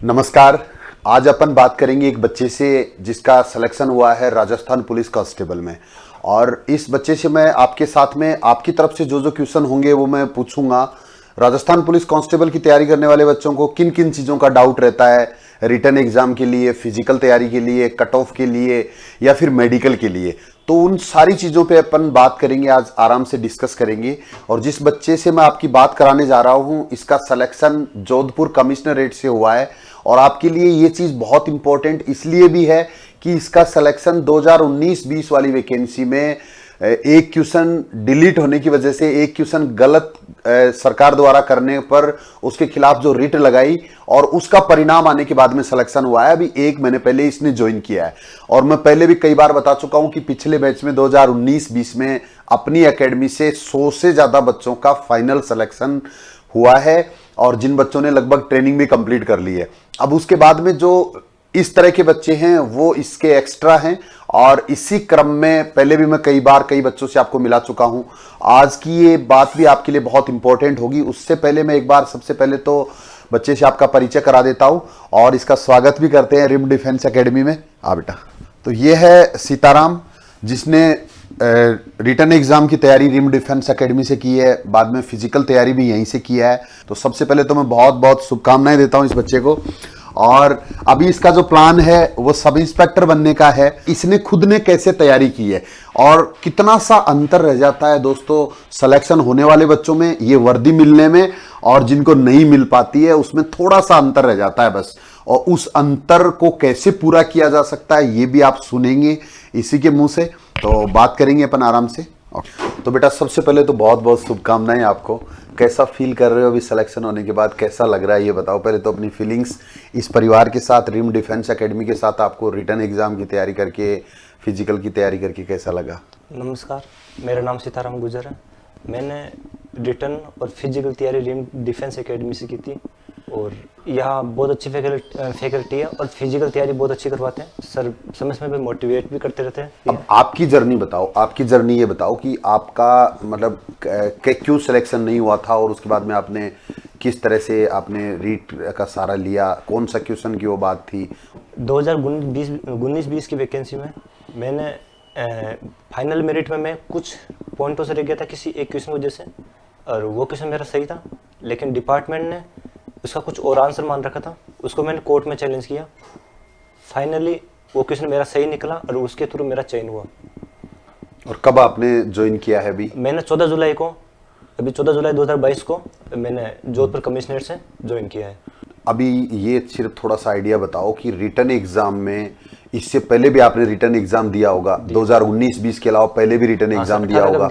नमस्कार। आज अपन बात करेंगे एक बच्चे से जिसका सिलेक्शन हुआ है राजस्थान पुलिस कांस्टेबल में। और इस बच्चे से मैं आपके साथ में आपकी तरफ से जो जो क्वेश्चन होंगे वो मैं पूछूंगा। राजस्थान पुलिस कांस्टेबल की तैयारी करने वाले बच्चों को किन किन चीज़ों का डाउट रहता है, रिटन एग्जाम के लिए, फिजिकल तैयारी के लिए, कट ऑफ के लिए या फिर मेडिकल के लिए, तो उन सारी चीज़ों पे अपन बात करेंगे, आज आराम से डिस्कस करेंगे। और जिस बच्चे से मैं आपकी बात कराने जा रहा हूँ इसका सिलेक्शन जोधपुर कमिश्नरेट से हुआ है। और आपके लिए ये चीज़ बहुत इंपॉर्टेंट इसलिए भी है कि इसका सिलेक्शन 2019-20 वाली वैकेंसी में एक क्वेश्चन डिलीट होने की वजह से, एक क्वेश्चन गलत सरकार द्वारा करने पर उसके खिलाफ जो रिट लगाई और उसका परिणाम आने के बाद में सिलेक्शन हुआ है। अभी 1 महीने पहले इसने ज्वाइन किया है। और मैं पहले भी कई बार बता चुका हूं कि पिछले बैच में 2019-20 में अपनी एकेडमी से 100 से ज्यादा बच्चों का फाइनल सिलेक्शन हुआ है और जिन बच्चों ने लगभग ट्रेनिंग भी कंप्लीट कर ली है। अब उसके बाद में जो इस तरह के बच्चे हैं वो इसके एक्स्ट्रा हैं। और इसी क्रम में पहले भी मैं कई बच्चों से आपको मिला चुका हूं। आज की ये बात भी आपके लिए बहुत इंपॉर्टेंट होगी। उससे पहले मैं एक बार सबसे पहले तो बच्चे से आपका परिचय करा देता हूं और इसका स्वागत भी करते हैं रिम डिफेंस एकेडमी में। आ बेटा। तो ये है सीताराम, जिसने रिटन एग्जाम की तैयारी रिम डिफेंस एकेडमी से की है, बाद में फिजिकल तैयारी भी यहीं से किया है। तो सबसे पहले तो मैं बहुत बहुत शुभकामनाएं देता हूं इस बच्चे को। और अभी इसका जो प्लान है वो सब इंस्पेक्टर बनने का है। इसने खुद ने कैसे तैयारी की है और कितना सा अंतर रह जाता है दोस्तों सिलेक्शन होने वाले बच्चों में, ये वर्दी मिलने में और जिनको नहीं मिल पाती है उसमें थोड़ा सा अंतर रह जाता है बस। और उस अंतर को कैसे पूरा किया जा सकता है ये भी आप सुनेंगे इसी के मुंह से। तो बात करेंगे अपन आराम से। तो बेटा सबसे पहले तो बहुत बहुत शुभकामनाएं आपको। कैसा फील कर रहे हो अभी सिलेक्शन होने के बाद, कैसा लग रहा है ये बताओ पहले तो अपनी फीलिंग्स इस परिवार के साथ, रिम डिफेंस एकेडमी के साथ आपको रिटन एग्जाम की तैयारी करके, फिजिकल की तैयारी करके कैसा लगा? नमस्कार, मेरा नाम सीताराम गुजर है। मैंने रिटन और फिजिकल तैयारी रिम डिफेंस एकेडमी से की थी और यहाँ बहुत अच्छी फैकल्टी है और फिजिकल तैयारी बहुत अच्छी करवाते हैं सर। समय समय पे मोटिवेट भी करते रहते हैं। अब आपकी जर्नी बताओ, आपकी जर्नी ये बताओ कि आपका मतलब क्यों सिलेक्शन नहीं हुआ था और उसके बाद में आपने किस तरह से आपने रीट का सहारा लिया, कौन सा क्वेश्चन की वो बात थी? 2019-20 की वैकेंसी में मैंने फाइनल मेरिट में मैं कुछ पॉइंटों से रह गया था किसी एक क्वेश्चन की वजह से, और वो क्वेश्चन मेरा सही था लेकिन डिपार्टमेंट ने उसका कुछ और आंसर मान रखा था। उसको मैंने कोर्ट में चैलेंज किया। फाइनली वो क्वेश्चन मेरा सही निकला और उसके थ्रू मेरा चयन हुआ। और कब आपने ज्वाइन किया है अभी? मैंने 14 जुलाई 2022 को मैंने जोधपुर कमिश्नरेट से ज्वाइन किया है। अभी ये सिर्फ थोड़ा सा आइडिया बताओ कि रिटन एग्जाम में इससे पहले भी आपने रिटन एग्जाम दिया होगा, 2019-20 के अलावा पहले भी रिटन एग्जाम दिया होगा।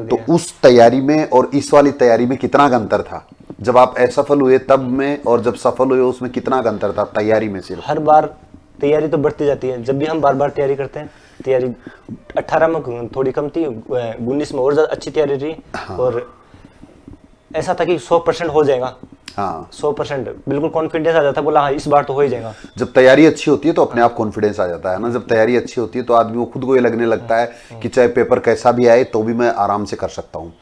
तो उस तैयारी में और इस वाली तैयारी में कितना का अंतर था? जब आप असफल हुए तब में और जब सफल हुए उसमें कितना का अंतर था तैयारी में? सिर्फ हर बार तैयारी तो बढ़ती जाती है। जब भी हम बार बार तैयारी करते हैं, तैयारी 18 में थोड़ी कम थी, 19 में और ज्यादा अच्छी तैयारी रही। हाँ। और ऐसा था कि 100% हो जाएगा। हाँ 100% बिल्कुल कॉन्फिडेंस आ जाता है, बोला हाँ इस बार तो हो ही जाएगा। जब तैयारी अच्छी होती है तो अपने आप कॉन्फिडेंस आ जाता है ना। जब तैयारी अच्छी होती है तो आदमी को खुद को ये लगने लगता है कि चाहे पेपर कैसा भी आए तो भी मैं आराम से कर सकता हूँ।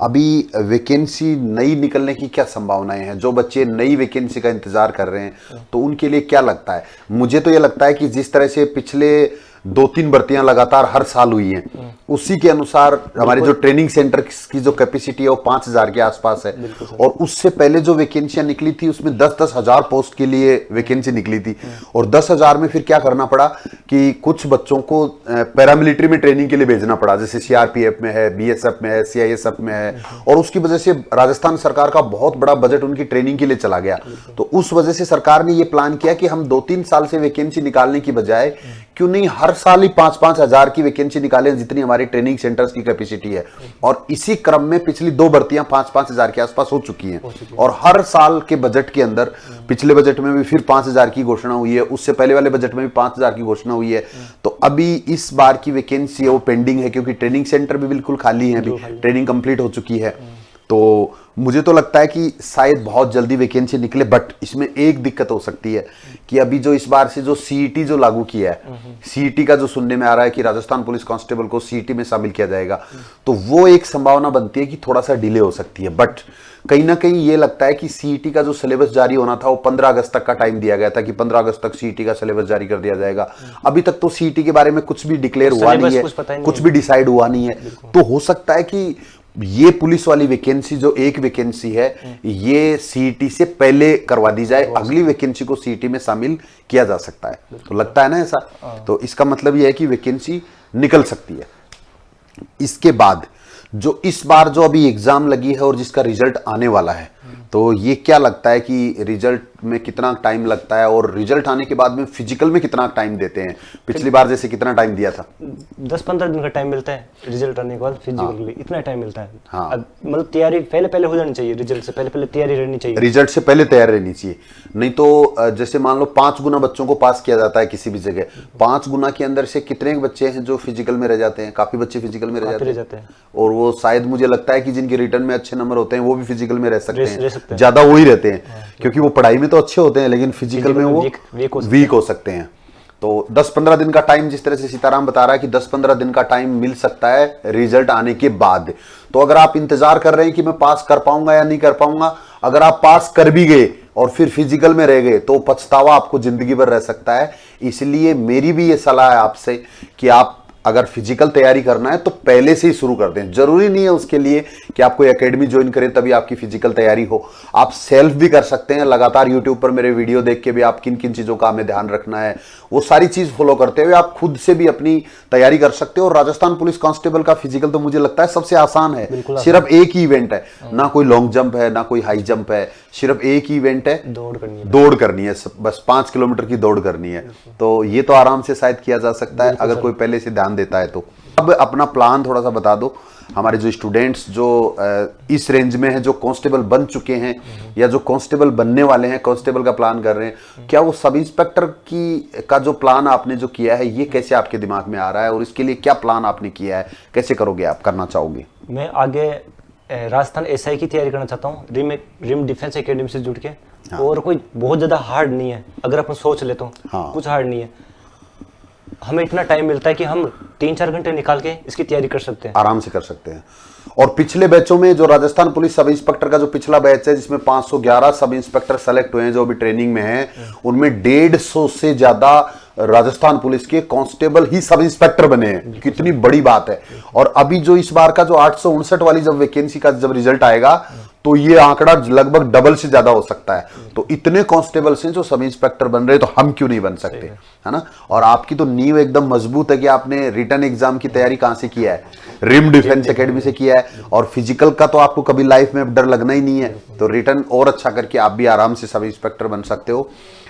अभी वैकेंसी नई निकलने की क्या संभावनाएं हैं? जो बच्चे नई वैकेंसी का इंतजार कर रहे हैं तो उनके लिए क्या लगता है? मुझे तो ये लगता है कि जिस तरह से पिछले 2-3 भर्तियां लगातार हर साल हुई हैं उसी के अनुसार हमारे जो ट्रेनिंग सेंटर की जो कैपेसिटी है वो 5000 के आसपास है। और उससे पहले जो वैकेंसियां निकली थी उसमें 10-10 हजार पोस्ट के लिए वैकेंसी निकली थी। और 10,000 में फिर क्या करना पड़ा कि कुछ बच्चों को पैरामिलिट्री में ट्रेनिंग के लिए भेजना पड़ा, जैसे सीआरपीएफ में है, बीएसएफ में है, सीआईएसएफ में है। और उसकी वजह से राजस्थान सरकार का बहुत बड़ा बजट उनकी ट्रेनिंग के लिए चला गया। तो उस वजह से सरकार ने ये प्लान किया कि हम 2-3 साल से वैकेंसी निकालने की बजाय क्यों नहीं हर साल ही 5-5 हजार की वैकेंसी निकालें, जितनी हमारी ट्रेनिंग सेंटर्स की कैपेसिटी है। और इसी क्रम में पिछली 2 भर्तियां 5-5 हजार के आसपास हो चुकी हैं। और हर साल के बजट के अंदर, पिछले बजट में भी फिर 5,000 की घोषणा हुई है, उससे पहले वाले बजट में भी 5,000 की घोषणा हुई है। तो अभी इस बार की वैकेंसी है वो पेंडिंग है क्योंकि ट्रेनिंग सेंटर भी बिल्कुल खाली है, अभी ट्रेनिंग कंप्लीट हो चुकी है। तो मुझे तो लगता है कि शायद बहुत जल्दी वैकेंसी निकले। बट इसमें एक दिक्कत हो सकती है कि अभी जो इस बार से जो सीईटी जो लागू किया है, सीईटी का जो सुनने में आ रहा है कि राजस्थान पुलिस कांस्टेबल को सीईटी में शामिल किया जाएगा, तो वो एक संभावना बनती है कि थोड़ा सा डिले हो सकती है। बट कहीं ना कहीं ये लगता है कि सीईटी का जो सिलेबस जारी होना था वो 15 अगस्त तक का टाइम दिया गया था कि 15 अगस्त तक सीईटी का सिलेबस जारी कर दिया जाएगा। अभी तक तो सीईटी के बारे में कुछ भी डिक्लेयर हुआ नहीं है, कुछ भी डिसाइड हुआ नहीं है। तो हो सकता है कि ये पुलिस वाली वैकेंसी जो एक वैकेंसी है ये सीईटी से पहले करवा दी जाए, अगली वैकेंसी को सीईटी में शामिल किया जा सकता है। तो लगता है ना ऐसा, तो इसका मतलब ये है कि वैकेंसी निकल सकती है। इसके बाद जो इस बार जो अभी एग्जाम लगी है और जिसका रिजल्ट आने वाला है, तो ये क्या लगता है कि रिजल्ट में कितना टाइम लगता है और रिजल्ट आने के बाद में फिजिकल में कितना टाइम देते हैं? पिछली बार जैसे कितना टाइम दिया था? 10-15 दिन का टाइम मिलता है रिजल्ट आने के बाद फिजिकल के लिए, इतना टाइम मिलता है। हाँ। मतलब तैयारी पहले हो जानी चाहिए, रिजल्ट से पहले तैयारी रहनी चाहिए। रिजल्ट से पहले तैयार रहनी चाहिए, नहीं तो जैसे मान लो 5 गुना बच्चों को पास किया जाता है किसी भी जगह, 5 गुना के अंदर से कितने बच्चे हैं जो फिजिकल में रह जाते हैं? काफी बच्चे फिजिकल में रह जाते हैं। और वो शायद मुझे लगता है कि जिनके रिटर्न में अच्छे नंबर होते हैं वो भी फिजिकल में रह सकते हैं, ज्यादा वही रहते हैं, क्योंकि वो पढ़ाई में तो अच्छे होते हैं लेकिन फिजिकल में वो वीक हो सकते हैं। तो 10-15 दिन का टाइम, जिस तरह से सीताराम बता रहा है कि 10-15 दिन का टाइम मिल सकता है रिजल्ट आने के बाद। तो अगर आप इंतजार कर रहे हैं कि मैं पास कर पाऊंगा या नहीं कर पाऊंगा, अगर आप पास कर भी गए और फिर फिजिकल में रह गए तो पछतावा आपको जिंदगी भर रह सकता है। इसलिए मेरी भी ये सलाह है आपसे कि आप अगर फिजिकल तैयारी करना है तो पहले से ही शुरू कर दें। जरूरी नहीं है उसके लिए कि आप कोई एकेडमी ज्वाइन करें तभी आपकी फिजिकल तैयारी हो, आप सेल्फ भी कर सकते हैं। लगातार यूट्यूब पर मेरे वीडियो देख के भी आप किन किन चीज़ों का हमें ध्यान रखना है वो सारी चीज़ फॉलो करते हुए आप खुद से भी अपनी तैयारी कर सकते हो। और राजस्थान पुलिस कांस्टेबल का फिजिकल तो मुझे लगता है सबसे आसान है, सिर्फ एक ही इवेंट है, ना कोई लॉन्ग जंप है ना कोई हाई जंप है, सिर्फ एक ही इवेंट है, दौड़ करनी है, बस 5 किलोमीटर की दौड़ करनी है। तो ये तो आराम से शायद किया जा सकता है अगर कोई पहले से ध्यान देता है तो। अब अपना प्लान थोड़ा सा बता दो, हमारे जो स्टूडेंट्स जो इस रेंज में हैं, जो कांस्टेबल बन चुके हैं या जो कांस्टेबल बनने वाले हैं, कांस्टेबल का प्लान कर रहे हैं, क्या वो सब इंस्पेक्टर का जो प्लान आपने जो किया है ये कैसे आपके दिमाग में आ रहा है और इसके लिए क्या प्लान आपने किया है, कैसे करोगे आप, करना चाहोगे? मैं आगे राजस्थान एसआई की तैयारी करना चाहता हूँ, रिम डिफेंस एकेडमी से जुड़ के। हाँ। और कोई बहुत ज़्यादा हार्ड नहीं है, अगर अपन सोच ले तो। हाँ। कुछ हार्ड नहीं है, हमें इतना टाइम मिलता है कि हम 3-4 घंटे निकाल के इसकी तैयारी कर सकते हैं, आराम से कर सकते हैं। और पिछले बैचों में जो राजस्थान पुलिस सब इंस्पेक्टर का जो पिछला बैच है जिसमें 511 सब इंस्पेक्टर सेलेक्ट हुए हैं जो अभी ट्रेनिंग में हैं, उनमें 150 से ज्यादा राजस्थान पुलिस के कांस्टेबल ही सब इंस्पेक्टर बने हैं। कितनी बड़ी बात है। और अभी जो इस बार का जो 859 वाली जब वैकेंसी का जब रिजल्ट आएगा तो ये आंकड़ा लगभग डबल से ज्यादा हो सकता है। तो इतने कांस्टेबल्स हैं जो सब इंस्पेक्टर बन रहे, तो हम क्यों नहीं बन सकते, है ना? और आपकी तो नींव एकदम मजबूत है कि आपने रिटन एग्जाम की तैयारी कहां से किया है? रिम डिफेंस एकेडमी से किया है। और फिजिकल का तो आपको कभी लाइफ में डर लगना ही नहीं है, तो रिटन और अच्छा करके आप भी आराम से सब इंस्पेक्टर बन सकते हो।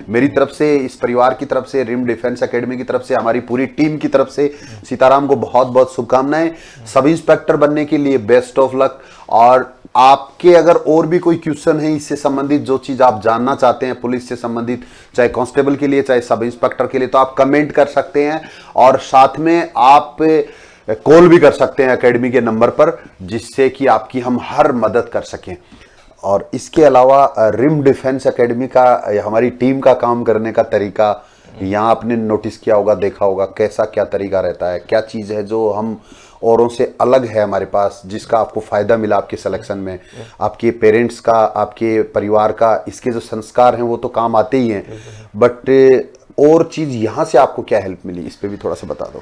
मेरी तरफ से, इस परिवार की तरफ से, रिम डिफेंस एकेडमी की तरफ से, हमारी पूरी टीम की तरफ से सीताराम को बहुत बहुत शुभकामनाएं। सब इंस्पेक्टर बनने के लिए बेस्ट ऑफ लक। और आपके अगर और भी कोई क्वेश्चन है इससे संबंधित, जो चीज आप जानना चाहते हैं पुलिस से संबंधित, चाहे कांस्टेबल के लिए चाहे सब इंस्पेक्टर के लिए, तो आप कमेंट कर सकते हैं और साथ में आप कॉल भी कर सकते हैं एकेडमी के नंबर पर, जिससे कि आपकी हम हर मदद कर सकें। और इसके अलावा रिम डिफेंस एकेडमी का हमारी टीम का काम करने का तरीका यहाँ आपने नोटिस किया होगा, देखा होगा कैसा क्या तरीका रहता है, क्या चीज़ है जो हम औरों से अलग है हमारे पास, जिसका आपको फ़ायदा मिला आपके सिलेक्शन में, आपके पेरेंट्स का, आपके परिवार का, इसके जो संस्कार हैं वो तो काम आते ही हैं, बट और चीज़ यहाँ से आपको क्या हेल्प मिली, इस पर भी थोड़ा सा बता दो।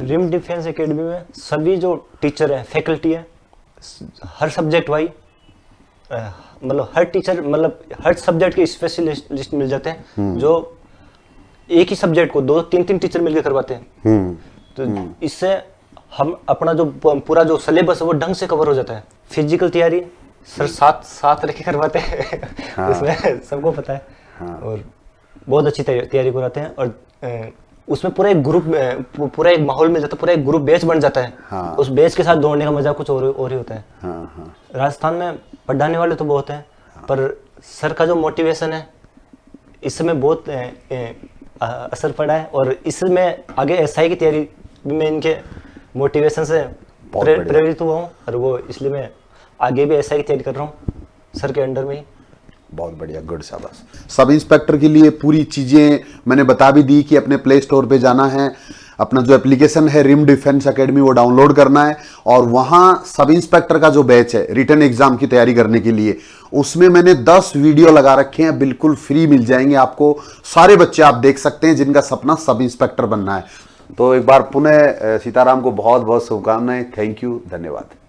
रिम डिफेंस एकेडमी में सभी जो टीचर है, फैकल्टी है, हर सब्जेक्ट वाइज, मतलब हर टीचर, मतलब हर सब्जेक्ट के स्पेशलिस्ट मिल जाते हैं, जो एक ही सब्जेक्ट को 2-3 टीचर मिलकर करवाते हैं। तो इससे हम अपना जो पूरा जो सिलेबस है वो ढंग से कवर हो जाता है। फिजिकल तैयारी सर साथ रह के करवाते हैं। हाँ। उसमें सबको पता है। हाँ। और बहुत अच्छी तैयारी कराते हैं। और उसमें पूरा एक ग्रुप, पूरा एक माहौल मिल जाता है, पूरा एक ग्रुप बैच बन जाता है। हाँ। उस बैच के साथ दौड़ने का मजा कुछ और ही होता है। हाँ। राजस्थान में पढ़ाने वाले तो बहुत हैं, पर सर का जो मोटिवेशन है इसमें बहुत असर पड़ा है। और इसमें आगे एसआई की तैयारी में इनके मोटिवेशन से प्रेरित हुआ हूँ, और वो इसलिए मैं आगे भी एसआई की तैयारी कर रहा हूँ सर के अंडर में ही। बहुत बढ़िया, गुड, शाबाश। सब इंस्पेक्टर के लिए पूरी चीज़ें मैंने बता भी दी कि अपने प्ले स्टोर पे जाना है, अपना जो एप्लीकेशन है रिम डिफेंस एकेडमी वो डाउनलोड करना है, और वहां सब इंस्पेक्टर का जो बैच है रिटन एग्जाम की तैयारी करने के लिए, उसमें मैंने 10 वीडियो लगा रखे हैं, बिल्कुल फ्री मिल जाएंगे आपको। सारे बच्चे आप देख सकते हैं जिनका सपना सब इंस्पेक्टर बनना है। तो एक बार पुनः सीताराम को बहुत बहुत शुभकामनाएं। थैंक यू, धन्यवाद।